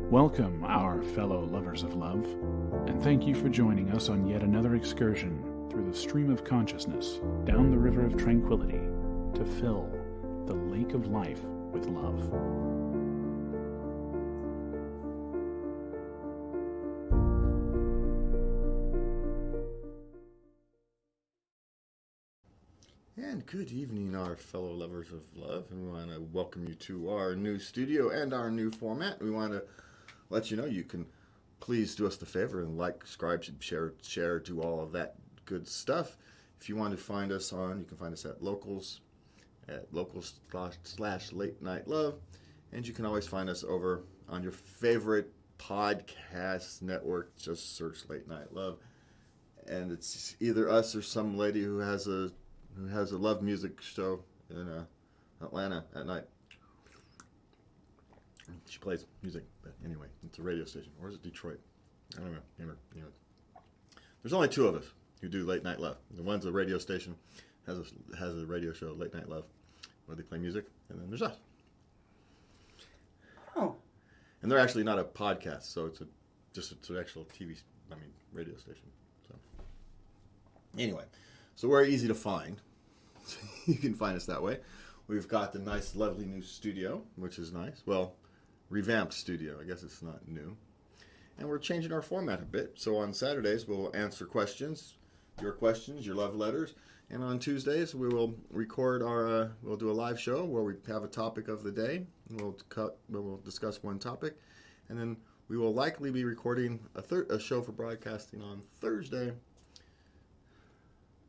Welcome, our fellow lovers of love, and thank you for joining us on yet another excursion through the stream of consciousness, down the river of tranquility, to fill the lake of life with love. And good evening, our fellow lovers of love, and we want to welcome you to our new studio and our new format. We want to let you know you can please do us the favor and like, subscribe, share, do all of that good stuff. If you want to find us on, you can find us at locals / late night love, and you can always find us over on your favorite podcast network. Just search Late Night Love, and it's either us or some lady who has a love music show in Atlanta at night. She plays music, but anyway, it's a radio station. Or is it Detroit? I don't know. There's only two of us who do Late Night Love. The one's a radio station, has a radio show, Late Night Love, where they play music, and then there's us. Oh. And they're actually not a podcast, so it's an actual radio station. So anyway, so we're easy to find. You can find us that way. We've got the nice, lovely new studio, which is nice. Well, revamped studio. I guess it's not new. And we're changing our format a bit. So on Saturdays, we'll answer questions, your love letters. And on Tuesdays, we will record we'll do a live show where we have a topic of the day. We'll discuss one topic. And then we will likely be recording a show for broadcasting on Thursday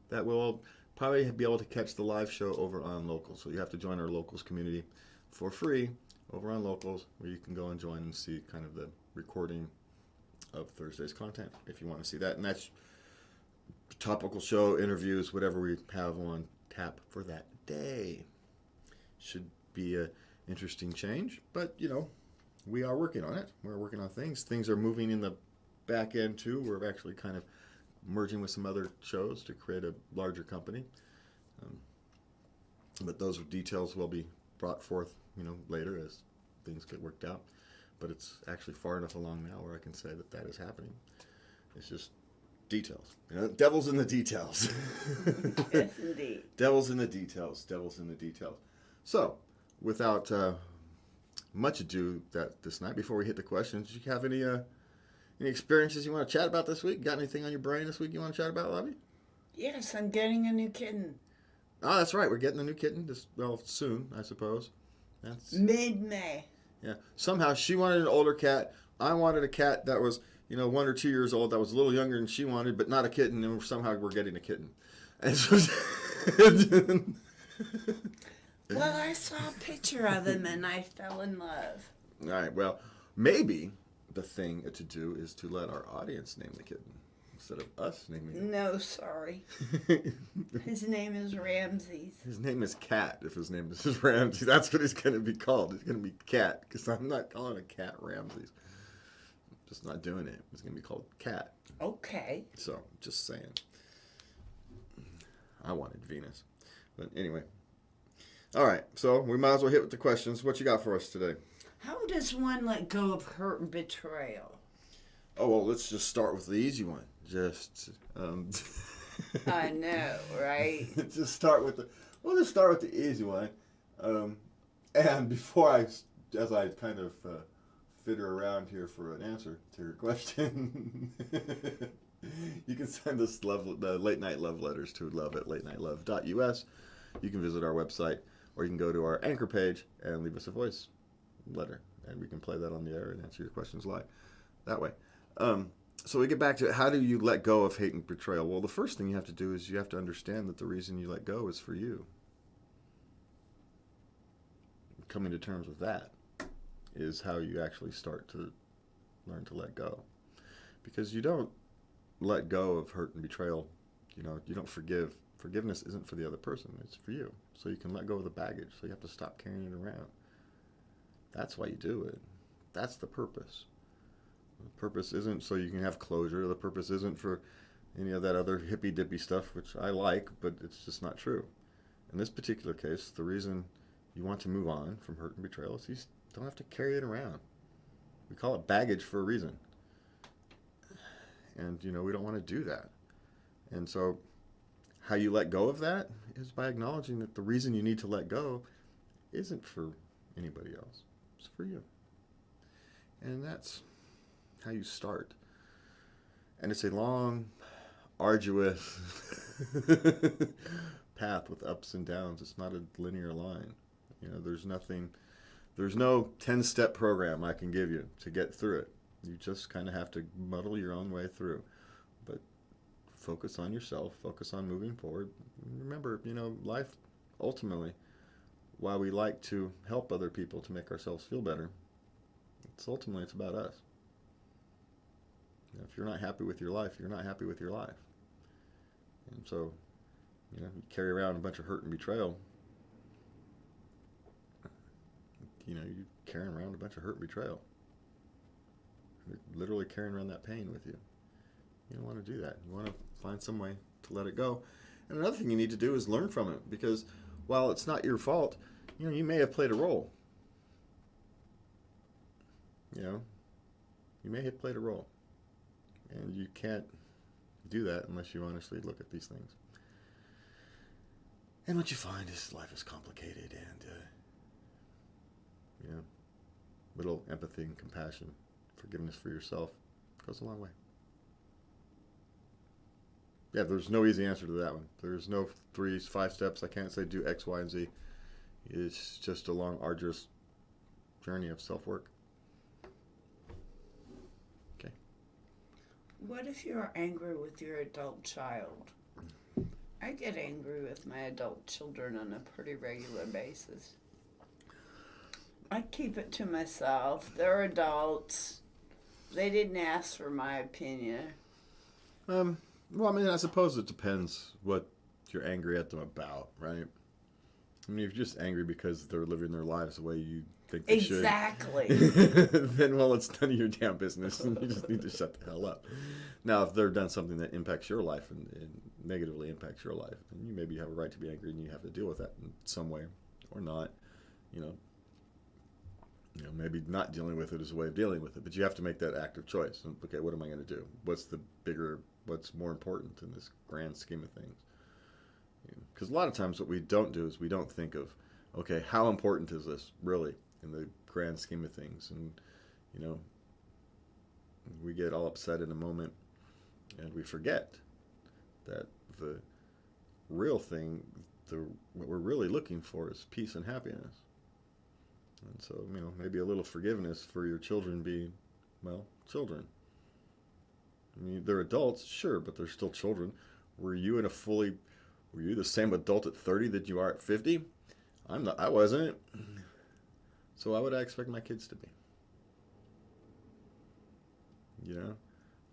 that will probably be able to catch the live show over on Locals. So you have to join our Locals community for free over on Locals, where you can go and join and see kind of the recording of Thursday's content if you want to see that. And that's topical show, interviews, whatever we have on tap for that day. Should be an interesting change, but we are working on it. We're working on things. Things are moving in the back end too. We're actually kind of merging with some other shows to create a larger company. But those details will be brought forth, later as things get worked out. But it's actually far enough along now where I can say that is happening. It's just details. Devil's in the details. Yes, indeed. Devil's in the details. So, without much ado this night, before we hit the questions, do you have any experiences you want to chat about this week? Got anything on your brain this week you want to chat about, Lovey? Yes, I'm getting a new kitten. Oh, that's right. We're getting a new kitten soon, I suppose. That's Mid-May. Yeah. Somehow she wanted an older cat. I wanted a cat that was, 1 or 2 years old, that was a little younger than she wanted, but not a kitten, and somehow we're getting a kitten. And so Well, I saw a picture of him and I fell in love. All right. Well, maybe the thing to do is to let our audience name the kitten instead of us naming it. No, sorry. His name is Ramses. His name is Cat. If his name is Ramses, that's what he's going to be called. He's going to be Cat, because I'm not calling a cat Ramses. I'm just not doing it. It's going to be called Cat. Okay. So, just saying. I wanted Venus. But anyway. All right. So, we might as well hit with the questions. What you got for us today? How does one let go of hurt and betrayal? Oh, well, let's just start with the easy one. I know, right? Let's start with the easy one. And before as I kind of fitter around here for an answer to your question, you can send us the late night love letters to love@latenightLove.us. You can visit our website, or you can go to our anchor page and leave us a voice letter, and we can play that on the air and answer your questions live that way. So we get back to how do you let go of hate and betrayal? Well, the first thing you have to do is you have to understand that the reason you let go is for you. Coming to terms with that is how you actually start to learn to let go. Because you don't let go of hurt and betrayal. You don't forgive. Forgiveness isn't for the other person. It's for you. So you can let go of the baggage. So you have to stop carrying it around. That's why you do it. That's the purpose. The purpose isn't so you can have closure. The purpose isn't for any of that other hippy-dippy stuff, which I like, but it's just not true. In this particular case, the reason you want to move on from hurt and betrayal is you don't have to carry it around. We call it baggage for a reason. And, we don't want to do that. And so how you let go of that is by acknowledging that the reason you need to let go isn't for anybody else. It's for you. And that's how you start. And it's a long, arduous path with ups and downs. It's not a linear line. There's no 10-step program I can give you to get through it. You just kind of have to muddle your own way through. But focus on yourself, focus on moving forward. Remember, life, ultimately, while we like to help other people to make ourselves feel better, ultimately it's about us. If you're not happy with your life, you're not happy with your life. And so, you carry around a bunch of hurt and betrayal. You're carrying around a bunch of hurt and betrayal. You're literally carrying around that pain with you. You don't want to do that. You want to find some way to let it go. And another thing you need to do is learn from it, because while it's not your fault, you may have played a role. You may have played a role. And you can't do that unless you honestly look at these things. And what you find is life is complicated, and little empathy and compassion, forgiveness for yourself goes a long way. Yeah, there's no easy answer to that one. There's no 5 steps. I can't say do X, Y, and Z. It's just a long, arduous journey of self-work. Okay. What if you're angry with your adult child? I get angry with my adult children on a pretty regular basis. I keep it to myself. They're adults. They didn't ask for my opinion. Well, I suppose it depends what you're angry at them about, right? If you're just angry because they're living their lives the way you think they should. Exactly. Then, well, it's none of your damn business, and you just need to shut the hell up. Now, if they've done something that impacts your life and negatively impacts your life, then you maybe have a right to be angry, and you have to deal with that in some way, or not. Maybe not dealing with it is a way of dealing with it, but you have to make that active choice. Okay, what am I going to do? What's more important in this grand scheme of things? Because a lot of times what we don't do is we don't think of, okay, how important is this really in the grand scheme of things? And, we get all upset in a moment, and we forget that the real thing, what we're really looking for is peace and happiness. And so, maybe a little forgiveness for your children being, children. They're adults, sure, but they're still children. Were you the same adult at 30 that you are at 50? I wasn't. So why would I expect my kids to be?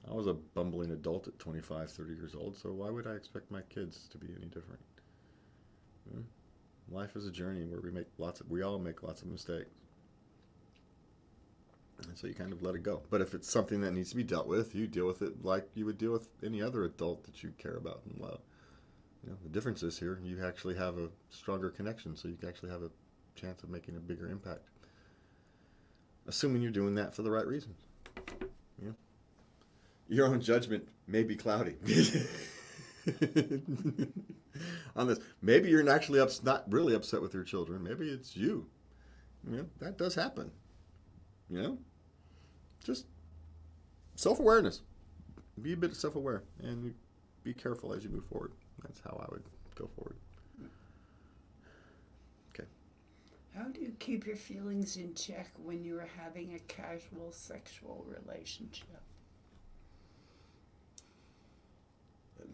I was a bumbling adult at 25, 30 years old, so why would I expect my kids to be any different? Life is a journey where we all make lots of mistakes. And so you kind of let it go. But if it's something that needs to be dealt with, you deal with it like you would deal with any other adult that you care about and love. The difference is here, you actually have a stronger connection, so you can actually have a chance of making a bigger impact. Assuming you're doing that for the right reasons. Your own judgment may be cloudy. On this, maybe you're actually not really upset with your children. Maybe it's you. That does happen. Just self-awareness. Be a bit self-aware and be careful as you move forward. That's how I would go forward. Okay. How do you keep your feelings in check when you are having a casual sexual relationship?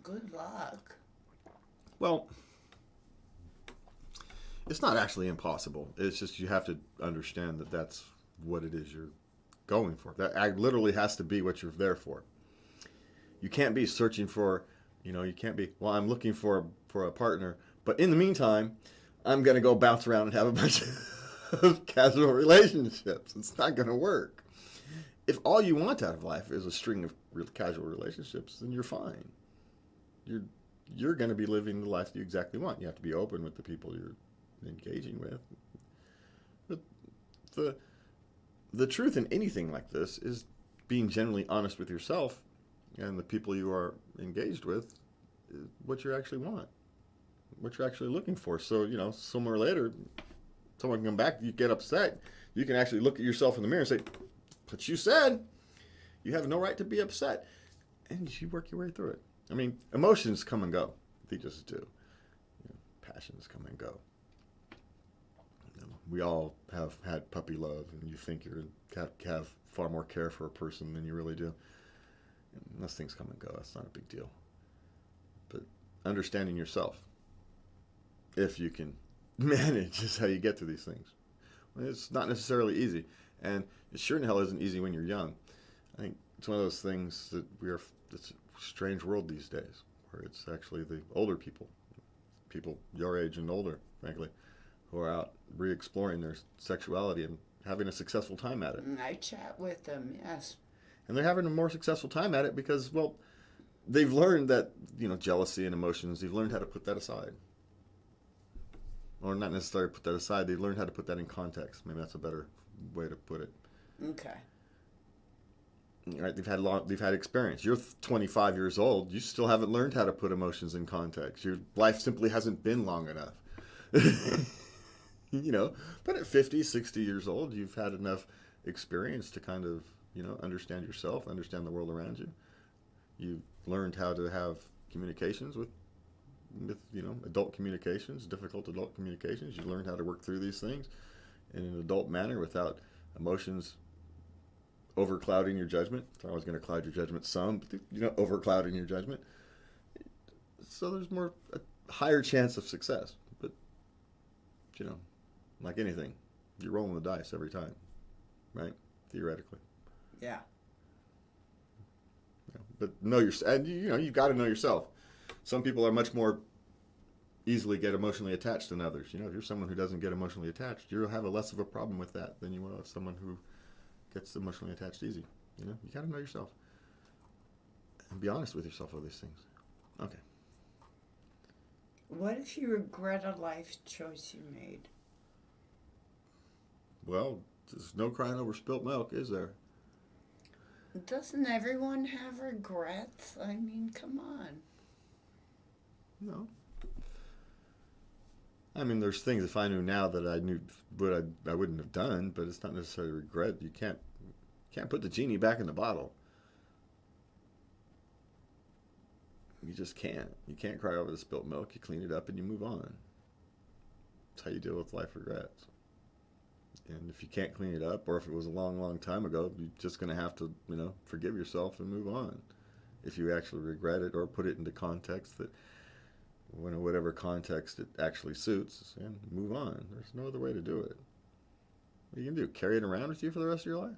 Good luck. Well, it's not actually impossible. It's just you have to understand that that's what it is you're going for. That literally has to be what you're there for. You can't be searching for, you can't be, I'm looking for a partner, but in the meantime, I'm going to go bounce around and have a bunch of casual relationships. It's not going to work. If all you want out of life is a string of casual relationships, then you're fine. You're going to be living the life you exactly want. You have to be open with the people you're engaging with. But the truth in anything like this is being genuinely honest with yourself and the people you are engaged with, what you actually want, what you're actually looking for. So, sooner or later, someone can come back, you get upset, you can actually look at yourself in the mirror and say, but you said you have no right to be upset. And you work your way through it. I mean, emotions come and go. They just do. Passions come and go. We all have had puppy love, and you think you have far more care for a person than you really do. And those things come and go. That's not a big deal. But understanding yourself, if you can manage, is how you get to these things. It's not necessarily easy, and it sure in hell isn't easy when you're young. I think it's one of those things that it's a strange world these days, where it's actually the older people your age and older, frankly, who are out re-exploring their sexuality and having a successful time at it. I chat with them, yes. And they're having a more successful time at it because, well, they've learned that, jealousy and emotions, they've learned how to put that aside. Or not necessarily put that aside, they've learned how to put that in context. Maybe that's a better way to put it. Okay. Right, they've had experience. You're 25 years old. You still haven't learned how to put emotions in context. Your life simply hasn't been long enough. But at 50, 60 years old, you've had enough experience to kind of, understand yourself, understand the world around you. You've learned how to have communications with adult communications, difficult adult communications. You learned how to work through these things in an adult manner without emotions overclouding your judgment. It's always going to cloud your judgment some, but overclouding your judgment. So there's a higher chance of success. But, like anything, you're rolling the dice every time, right? Theoretically. Yeah. But you've got to know yourself. Some people are much more easily get emotionally attached than others. If you're someone who doesn't get emotionally attached, you'll have less of a problem with that than you will have someone who gets emotionally attached easy. You got to know yourself and be honest with yourself on these things. Okay. What if you regret a life choice you made? Well, there's no crying over spilt milk, is there? Doesn't everyone have regrets? I mean, come on. No. I mean, there's things if I knew now that I knew what I wouldn't have done, but it's not necessarily regret. You can't put the genie back in the bottle. You just can't. You can't cry over the spilt milk. You clean it up and you move on. That's how you deal with life regrets. And if you can't clean it up, or if it was a long, long time ago, you're just going to have to, forgive yourself and move on. If you actually regret it or put it into context that, whatever context it actually suits, and move on. There's no other way to do it. What are you going to do? Carry it around with you for the rest of your life?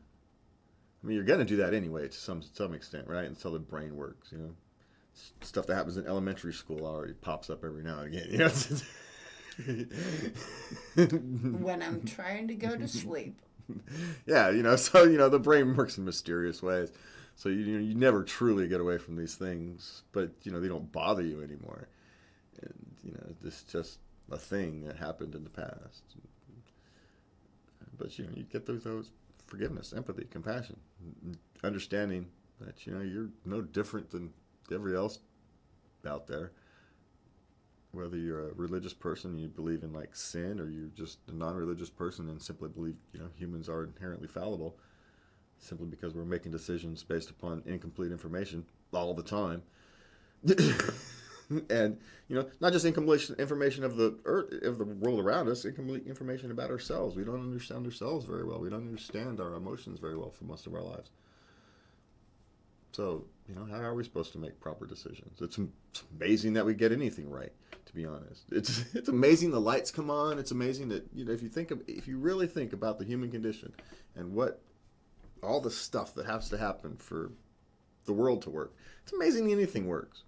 I mean, you're going to do that anyway to some extent, right? Until the brain works, Stuff that happens in elementary school already pops up every now and again, When I'm trying to go to sleep. Yeah, the brain works in mysterious ways. So, you never truly get away from these things, but, they don't bother you anymore. And, this is just a thing that happened in the past. But, you get those forgiveness, empathy, compassion, understanding that, you're no different than everybody else out there. Whether you're a religious person and you believe in like sin, or you're just a non-religious person and simply believe, humans are inherently fallible, simply because we're making decisions based upon incomplete information all the time. And, not just incomplete information of the earth, of the world around us, incomplete information about ourselves. We don't understand ourselves very well. We don't understand our emotions very well for most of our lives. So, how are we supposed to make proper decisions? It's amazing that we get anything right, to be honest. It's amazing the lights come on. It's amazing that, if you really think about the human condition and all the stuff that has to happen for the world to work, it's amazing anything works.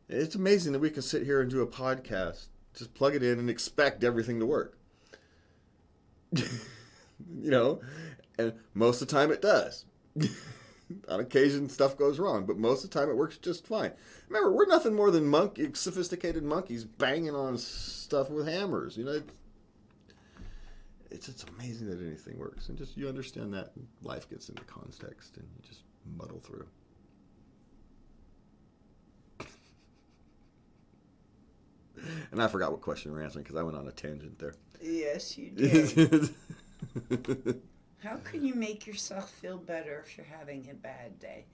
It's amazing that we can sit here and do a podcast, just plug it in and expect everything to work. And most of the time it does. On occasion, stuff goes wrong, but most of the time it works just fine. Remember, we're nothing more than sophisticated monkeys banging on stuff with hammers. it's just amazing that anything works. And just you understand that life gets into context and you just muddle through. And I forgot what question we were answering because I went on a tangent there. Yes, you did. How can you make yourself feel better if you're having a bad day?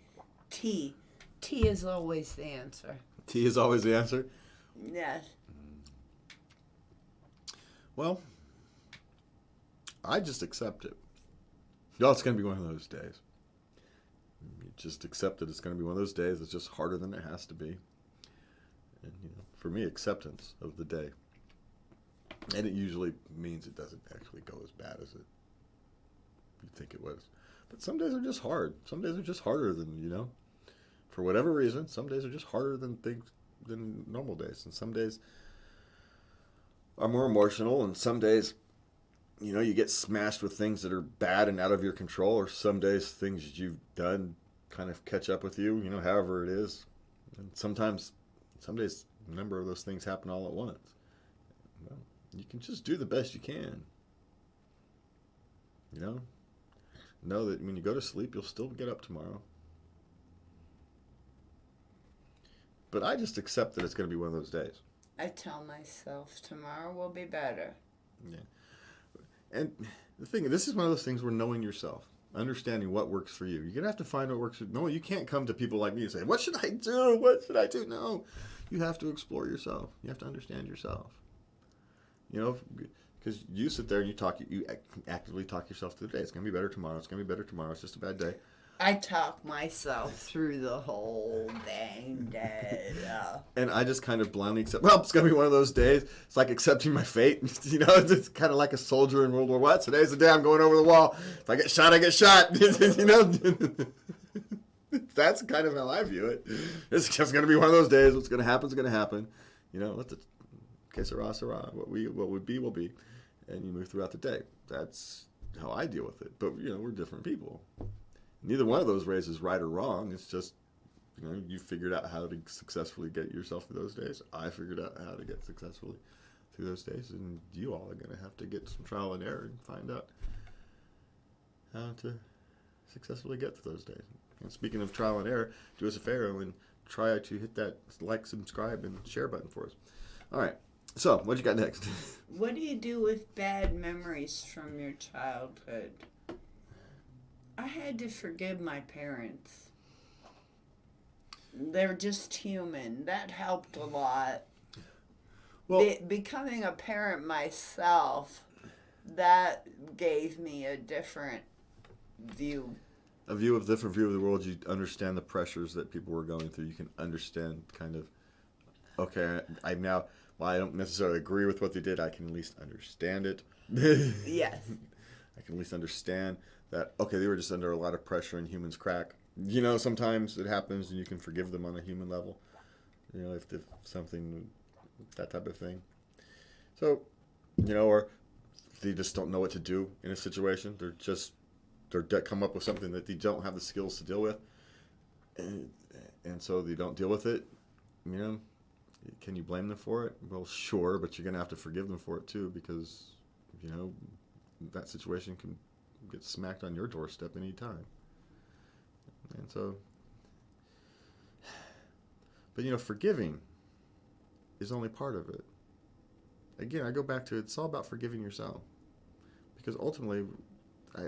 Tea. Tea is always the answer. Tea is always the answer? Yes. Well, I just accept it. No, it's going to be one of those days. You just accept that it's going to be one of those days. It's just harder than it has to be. And, for me, acceptance of the day. And it usually means it doesn't actually go as bad as you'd think it was. But some days are just hard. Some days are just harder than, for whatever reason, some days are just harder than normal days. And some days are more emotional, and some days, you get smashed with things that are bad and out of your control, or some days things you've done kind of catch up with you, however it is. And some days, a number of those things happen all at once. Well, you can just do the best you can. Know that when you go to sleep, you'll still get up tomorrow. But I just accept that it's going to be one of those days. I tell myself tomorrow will be better. Yeah. And the thing, this is one of those things where knowing yourself, understanding what works for you. You're going to have to find what works for you. No, you can't come to people like me and say, what should I do? What should I do? No. You have to explore yourself. You have to understand yourself. Because you sit there and you actively talk yourself through the day. It's going to be better tomorrow. It's going to be better tomorrow. It's just a bad day. I talk myself through the whole dang day. And I just kind of blindly accept, well, it's going to be one of those days. It's like accepting my fate. It's kind of like a soldier in World War What? Today's the day I'm going over the wall. If I get shot, I get shot. That's kind of how I view it. It's just going to be one of those days. What's going to happen is going to happen. Let the que sera, sera. What would be, will be. And you move throughout the day. That's how I deal with it. But, we're different people. Neither one of those ways is right or wrong. It's just, you figured out how to successfully get yourself through those days. I figured out how to get successfully through those days. And you all are going to have to get some trial and error and find out how to successfully get through those days. And speaking of trial and error, do us a favor and try to hit that like, subscribe, and share button for us. All right. So, what you got next? What do you do with bad memories from your childhood? I had to forgive my parents. They're just human. That helped a lot. Well, becoming a parent myself, that gave me a different view. A different view of the world. You understand the pressures that people were going through. You can understand kind of, okay, while I don't necessarily agree with what they did, I can at least understand it. Yes. I can at least understand that, okay, they were just under a lot of pressure and humans crack. Sometimes it happens and you can forgive them on a human level. If something, that type of thing. So, or they just don't know what to do in a situation. They're come up with something that they don't have the skills to deal with. And so they don't deal with it. Can you blame them for it? Well, sure, but you're going to have to forgive them for it too, because, that situation can get smacked on your doorstep any time. And so, but forgiving is only part of it. Again, I go back to it's all about forgiving yourself, because ultimately,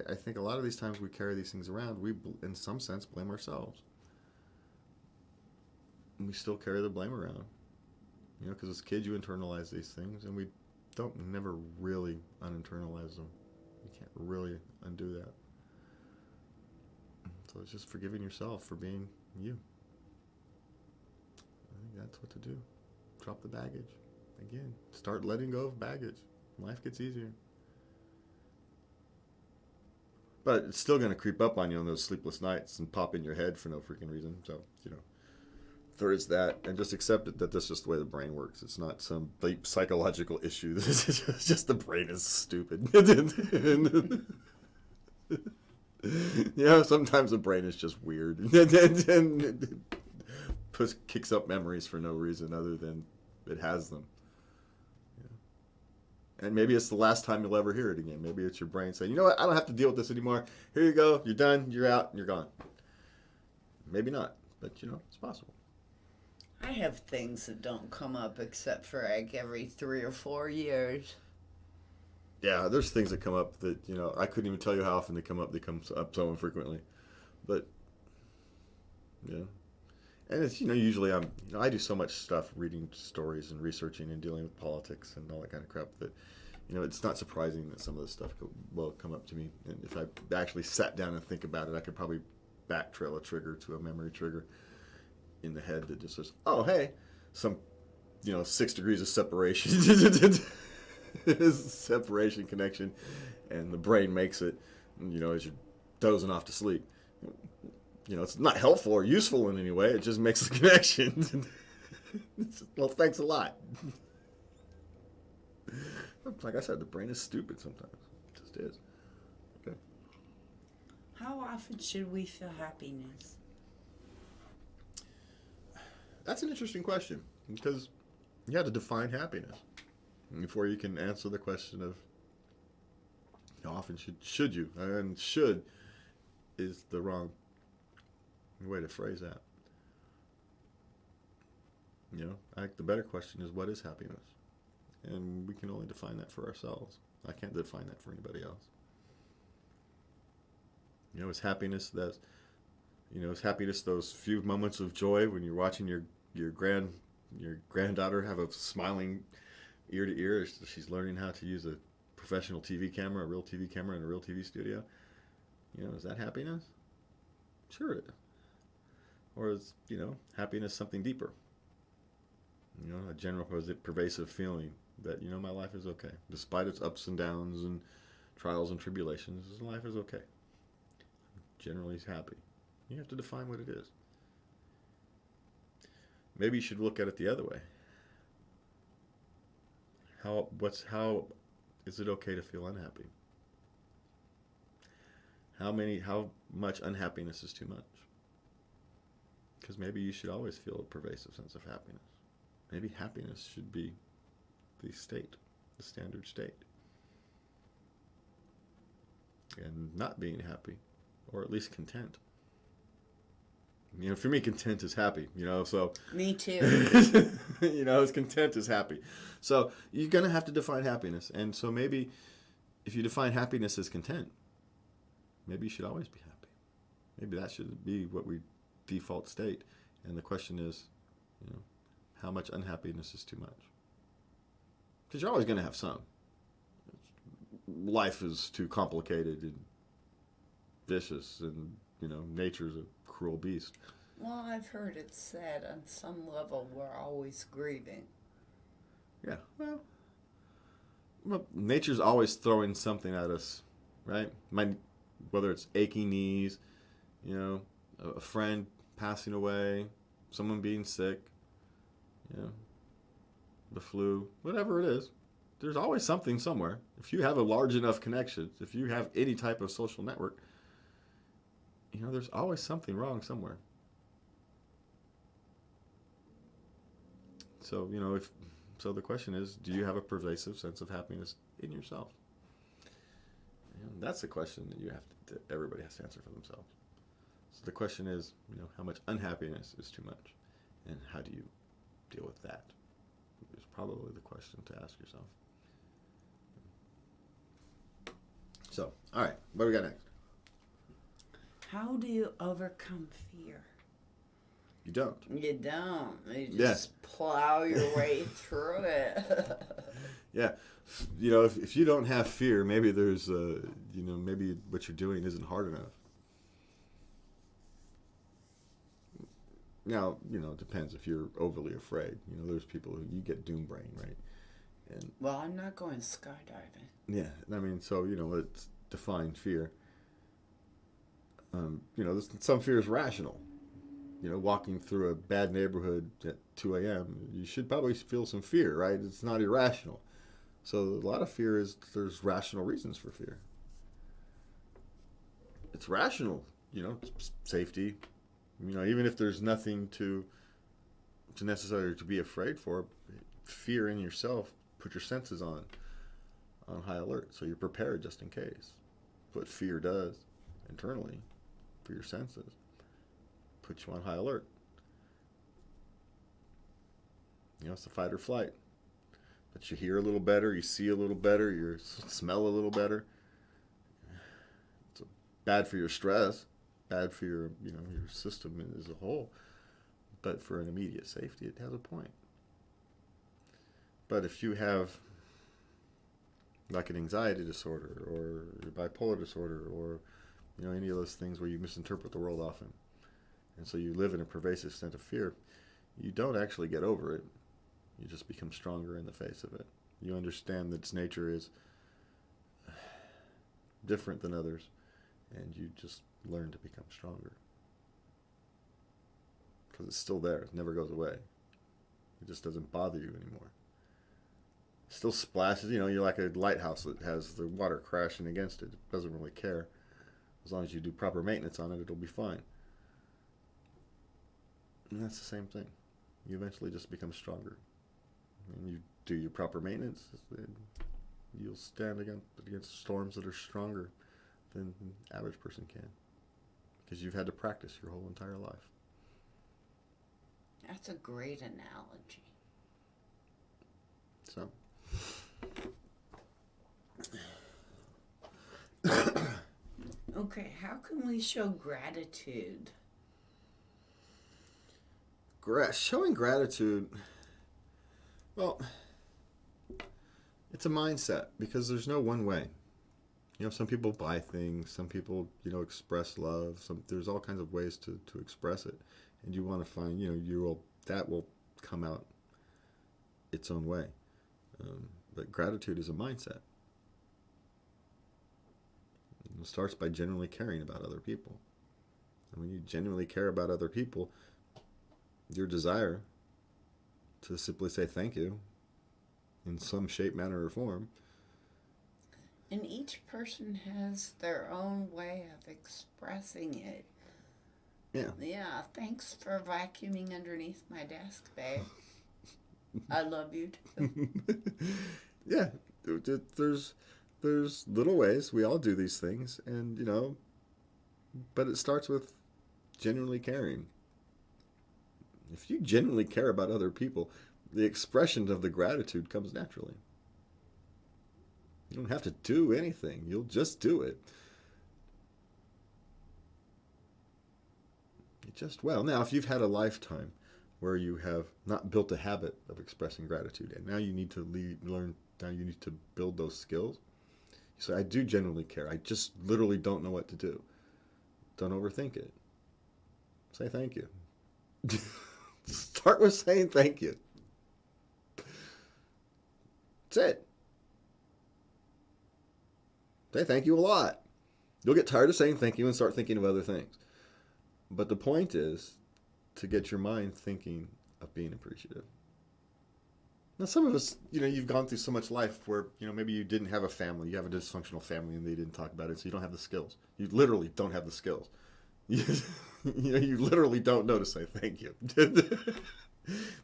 I think a lot of these times we carry these things around, we in some sense blame ourselves, and we still carry the blame around. Because as kids you internalize these things, and we never really uninternalize them. You can't really undo that. So it's just forgiving yourself for being you. I think that's what to do. Drop the baggage. Again, start letting go of baggage. Life gets easier. But it's still going to creep up on you on those sleepless nights and pop in your head for no freaking reason. So, there is that. And just accept it that that's just the way the brain works. It's not some deep psychological issue. It's just the brain is stupid. Sometimes the brain is just weird. and kicks up memories for no reason other than it has them. And maybe it's the last time you'll ever hear it again. Maybe it's your brain saying, you know what, I don't have to deal with this anymore. Here you go, you're done, you're out, and you're gone. Maybe not, but it's possible. I have things that don't come up except for like every 3 or 4 years. Yeah, there's things that come up that, I couldn't even tell you how often they come up. They come up so infrequently. But, yeah. And it's, usually I do so much stuff, reading stories and researching and dealing with politics and all that kind of crap that, it's not surprising that some of this stuff will come up to me. And if I actually sat down and think about it, I could probably backtrail a trigger to a memory trigger in the head that just says, oh, hey, some, 6 degrees of separation, separation connection, and the brain makes it, as you're dozing off to sleep. It's not helpful or useful in any way. It just makes the connection. Well, thanks a lot. Like I said, the brain is stupid sometimes. It just is. Okay. How often should we feel happiness? That's an interesting question because you have to define happiness before you can answer the question of how often should you. And should is the wrong way to phrase that. I think the better question is, what is happiness? And we can only define that for ourselves. I can't define that for anybody else. Is happiness that, is happiness those few moments of joy when you're watching your granddaughter have a smiling ear to ear as she's learning how to use a professional TV camera, a real TV camera in a real TV studio? Is that happiness? Sure it is. Or is, happiness something deeper? A general pervasive feeling that, my life is okay. Despite its ups and downs and trials and tribulations, life is okay. Generally happy. You have to define what it is. Maybe you should look at it the other way. How is it okay to feel unhappy? How much unhappiness is too much? Because maybe you should always feel a pervasive sense of happiness. Maybe happiness should be the state, the standard state. And not being happy, or at least content. For me, content is happy, so. Me too. As content is happy. So you're going to have to define happiness. And so maybe if you define happiness as content, maybe you should always be happy. Maybe that should be what we default state. And the question is, how much unhappiness is too much? Because you're always going to have some. Life is too complicated and vicious, and nature's a cruel beast. Well, I've heard it said on some level we're always grieving. Yeah, well, nature's always throwing something at us, right? Whether it's aching knees, a friend passing away, someone being sick, the flu, whatever it is, there's always something somewhere. If you have a large enough connection, if you have any type of social network, there's always something wrong somewhere. So, so the question is, do you have a pervasive sense of happiness in yourself? That's the question that everybody has to answer for themselves. So the question is, how much unhappiness is too much, and how do you deal with that? Is probably the question to ask yourself. So, all right, what do we got next? How do you overcome fear? You don't. You don't. You just plow your way through it. Yeah. If you don't have fear, maybe there's, maybe what you're doing isn't hard enough. Now, it depends if you're overly afraid. There's people who, you get doom brain, right? And well, I'm not going skydiving. yeah, so, let's define fear. Some fear is rational. Walking through a bad neighborhood at 2 a.m., you should probably feel some fear, right? It's not irrational. So a lot of fear there's rational reasons for fear. It's rational, safety. Even if there's nothing to necessarily to be afraid for, fear in yourself, put your senses on. on high alert, so you're prepared just in case. What fear does internally for your senses, puts you on high alert. It's the fight or flight. But you hear a little better, you see a little better, you smell a little better. It's bad for your stress, bad for your system as a whole. But for an immediate safety, it has a point. But if you have like an anxiety disorder or bipolar disorder or any of those things where you misinterpret the world often, and so you live in a pervasive sense of fear, you don't actually get over it. You just become stronger in the face of it. You understand that its nature is different than others, and you just learn to become stronger. Because it's still there. It never goes away. It just doesn't bother you anymore. It still splashes. You're like a lighthouse that has the water crashing against it. It doesn't really care. As long as you do proper maintenance on it, it'll be fine. And that's the same thing. You eventually just become stronger. And you do your proper maintenance, you'll stand against storms that are stronger than the average person can. Because you've had to practice your whole entire life. That's a great analogy. So. Okay, how can we show gratitude? Showing gratitude, well, it's a mindset because there's no one way. Some people buy things, some people, express love. There's all kinds of ways to express it, and you want to find, that will come out its own way. But gratitude is a mindset. It starts by genuinely caring about other people. And when you genuinely care about other people, your desire to simply say thank you in some shape, manner, or form. And each person has their own way of expressing it. Yeah. Yeah, thanks for vacuuming underneath my desk, babe. I love you too. Yeah, there's little ways. We all do these things, and, but it starts with genuinely caring. If you genuinely care about other people, the expression of the gratitude comes naturally. You don't have to do anything. You'll just do it. Now, if you've had a lifetime where you have not built a habit of expressing gratitude, and now you need to now you need to build those skills. You say, I do genuinely care. I just literally don't know what to do. Don't overthink it. Say thank you. Start with saying thank you. That's it. Say thank you a lot. You'll get tired of saying thank you and start thinking of other things. But the point is to get your mind thinking of being appreciative. Now, some of us, you've gone through so much life where, maybe you didn't have a family. You have a dysfunctional family and they didn't talk about it, so you don't have the skills. You literally don't have the skills. You literally don't know to say thank you.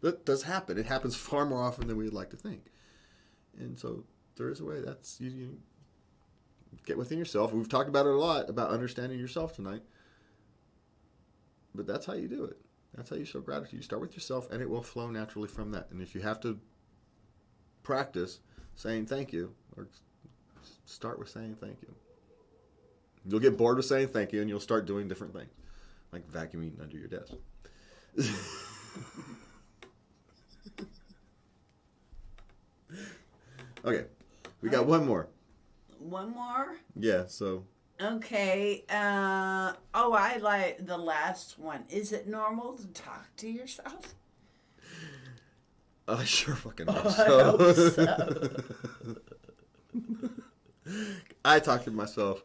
That does happen. It happens far more often than we'd like to think. And so there is a way. That's you get within yourself. We've talked about it a lot, about understanding yourself tonight. But that's how you do it. That's how you show gratitude. You start with yourself, and it will flow naturally from that. And if you have to practice saying thank you, or start with saying thank you. You'll get bored with saying thank you, and you'll start doing different things, like vacuuming under your desk. Okay, we got one more. One more? Yeah, so. Okay. I like the last one. Is it normal to talk to yourself? I sure fucking I hope hope so. so. I talk to myself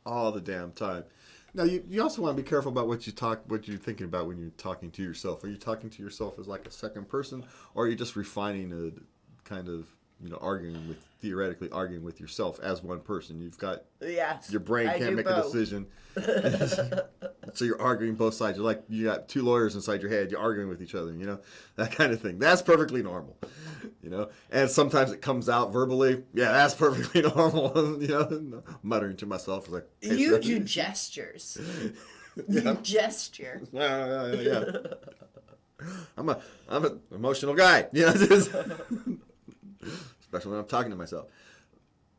all the damn time. Now, you also want to be careful about what you're thinking about when you're talking to yourself. Are you talking to yourself as like a second person, or are you just refining a kind of, theoretically arguing with yourself as one person? You've got, Yes. your brain can't make a decision. So you're arguing both sides. You're like, you got two lawyers inside your head. You're arguing with each other, that kind of thing. That's perfectly normal, And sometimes it comes out verbally. Yeah, that's perfectly normal, muttering to myself. Like, hey, you do gestures. You gesture. Yeah. I'm an emotional guy, especially when I'm talking to myself.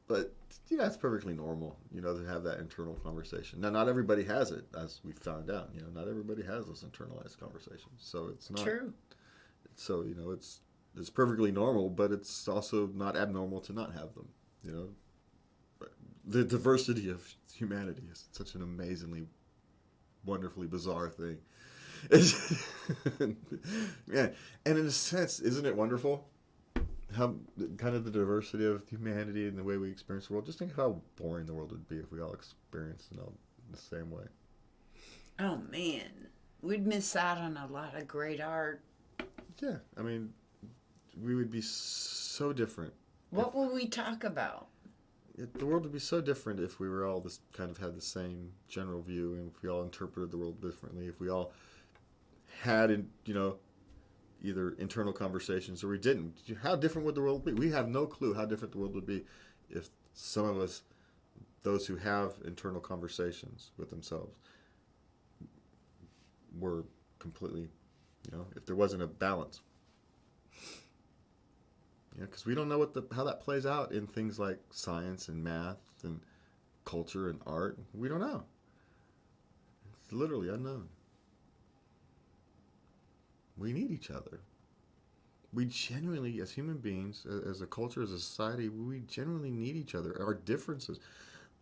But it's perfectly normal, to have that internal conversation. Now, not everybody has it, as we found out. Not everybody has those internalized conversations. So it's not true. So it's perfectly normal, but it's also not abnormal to not have them. The diversity of humanity is such an amazingly, wonderfully bizarre thing. Yeah, and in a sense, isn't it wonderful? How kind of the diversity of humanity and the way we experience the world. Just think of how boring the world would be if we all experienced it all the same way. Oh man, we'd miss out on a lot of great art. Yeah, I mean, we would be so different. What would we talk about? The world would be so different if we were all this kind of had the same general view, and if we all interpreted the world differently. If we all had, either internal conversations or we didn't. How different would the world be? We have no clue how different the world would be if some of us, those who have internal conversations with themselves, were completely, if there wasn't a balance. Because we don't know how that plays out in things like science and math and culture and art. We don't know. It's literally unknown. We need each other. We genuinely, as human beings, as a culture, as a society, we genuinely need each other. Our differences.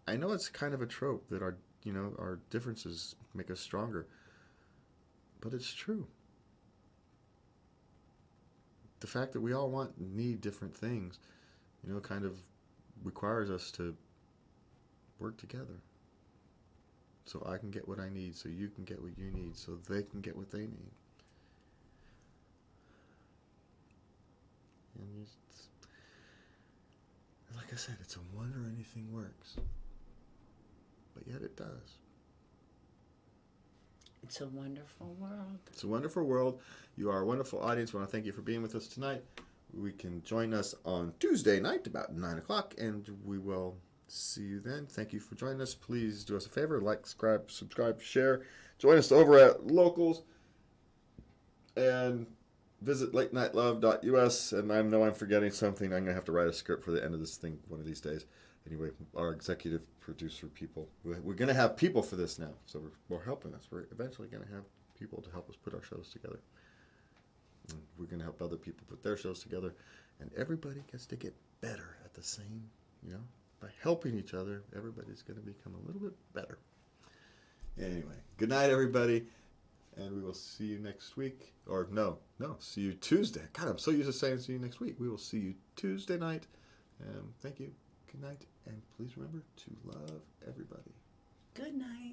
I know it's kind of a trope that our differences make us stronger, but it's true. The fact that we all need different things, kind of requires us to work together. So I can get what I need, so you can get what you need, so they can get what they need. And like I said, it's a wonder anything works. But yet it does. It's a wonderful world. It's a wonderful world. You are a wonderful audience. I want to thank you for being with us tonight. We can join us on Tuesday night about 9 o'clock, and we will see you then. Thank you for joining us. Please do us a favor. Like, subscribe, share. Join us over at Locals. And visit latenightlove.us, and I know I'm forgetting something. I'm going to have to write a script for the end of this thing one of these days. Anyway, our executive producer people, we're going to have people for this now, so we're helping us. We're eventually going to have people to help us put our shows together. And we're going to help other people put their shows together, and everybody gets to get better at the same, by helping each other, everybody's going to become a little bit better. Anyway, good night, everybody. And we will see you next week. Or no, see you Tuesday. God, I'm so used to saying see you next week. We will see you Tuesday night. Thank you. Good night. And please remember to love everybody. Good night.